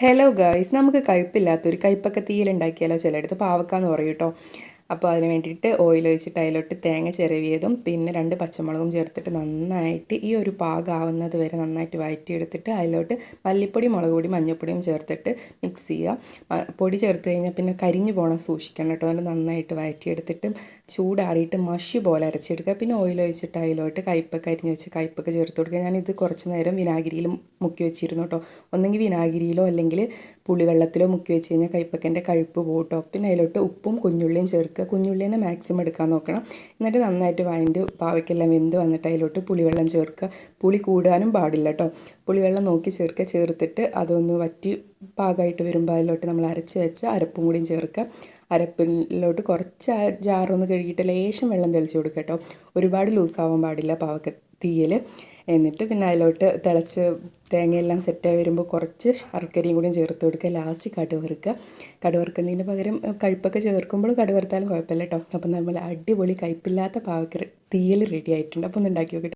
Hello guys, നമുക്ക് കയ്പില്ലാത്തൊരു കയ്പക്ക തീയലുണ്ടാക്കിയാലോ? ചിലയിടത്ത് പാവക്കാന്ന് പറയും കേട്ടോ. അപ്പോൾ അതിന് വേണ്ടിയിട്ട് ഓയിൽ ഒഴിച്ചിട്ട് അതിലോട്ട് തേങ്ങ ചിരവിയതും പിന്നെ 2 പച്ചമുളകും ചേർത്തിട്ട് നന്നായിട്ട് ഈ ഒരു പാകമാവുന്നത് വരെ നന്നായിട്ട് വഴറ്റിയെടുത്തിട്ട് അതിലോട്ട് മല്ലിപ്പൊടി, മുളക് പൊടി, മഞ്ഞൾപ്പൊടിയും ചേർത്തിട്ട് മിക്സ് ചെയ്യുക. പൊടി ചേർത്ത് കഴിഞ്ഞാൽ പിന്നെ കരിഞ്ഞു പോകണം, സൂക്ഷിക്കണം കേട്ടോ. അതിന് നന്നായിട്ട് വഴറ്റിയെടുത്തിട്ട് ചൂടാറിയിട്ട് മഷി പോലെ അരച്ചെടുക്കുക. പിന്നെ ഓയിൽ ഒഴിച്ചിട്ട് അതിലോട്ട് കയ്പക്ക അരിഞ്ഞ് വെച്ച് കയ്പക്ക ചേർത്ത് കൊടുക്കുക. ഞാനിത് കുറച്ച് നേരം വിനാഗിരിയിൽ മുക്കി വെച്ചിരുന്നു കേട്ടോ. ഒന്നെങ്കിൽ വിനാഗിരിയിലോ അല്ലെങ്കിൽ പുളിവെള്ളത്തിലോ മുക്കി വെച്ച് കഴിഞ്ഞാൽ കയ്പക്കൻ്റെ കഴുപ്പ് പോകും കേട്ടോ. പിന്നെ അതിലോട്ട് ഉപ്പും കുഞ്ഞുള്ളിയും ചേർക്കുക. കുഞ്ഞുള്ളിനെ മാക്സിമം എടുക്കാൻ നോക്കണം. എന്നിട്ട് നന്നായിട്ട് വഴണ്ട് പാവയ്ക്കെല്ലാം വെന്ത് വന്നിട്ട് അതിലോട്ട് പുളിവെള്ളം ചേർക്കുക. പുളി കൂടാനും പാടില്ല കേട്ടോ. പുളിവെള്ളം നോക്കി ചേർക്കുക. ചേർത്തിട്ട് അതൊന്ന് വറ്റി പാകമായിട്ട് വരുമ്പോൾ അതിലോട്ട് നമ്മൾ അരച്ച് വെച്ച അരപ്പും കൂടിയും ചേർക്കുക. അരപ്പിലോട്ട് കുറച്ച് ജാറൊന്ന് കഴുകിയിട്ട് ലേശം വെള്ളം തെളിച്ച് കൊടുക്കുക കേട്ടോ. ഒരുപാട് ലൂസാവാൻ പാടില്ല പാവക്ക തീയൽ. എന്നിട്ട് പിന്നെ അതിലോട്ട് തിളച്ച് തേങ്ങയെല്ലാം സെറ്റായി വരുമ്പോൾ കുറച്ച് ശർക്കരയും കൂടിയും ചേർത്ത് കൊടുക്കുക. ലാസ്റ്റ് കടുക് വറുക്കുക. കടുക് വറുക്കുന്നതിന് പകരം കയ്പൊക്കെ ചേർക്കുമ്പോൾ കടുക് വറുത്താലും കുഴപ്പമില്ല കേട്ടോ. അപ്പം നമ്മൾ അടിപൊളി കയ്പില്ലാത്ത പാവക്ക തീയൽ റെഡി ആയിട്ടുണ്ട്. അപ്പോൾ ഒന്ന് ഉണ്ടാക്കി നോക്കട്ടെ.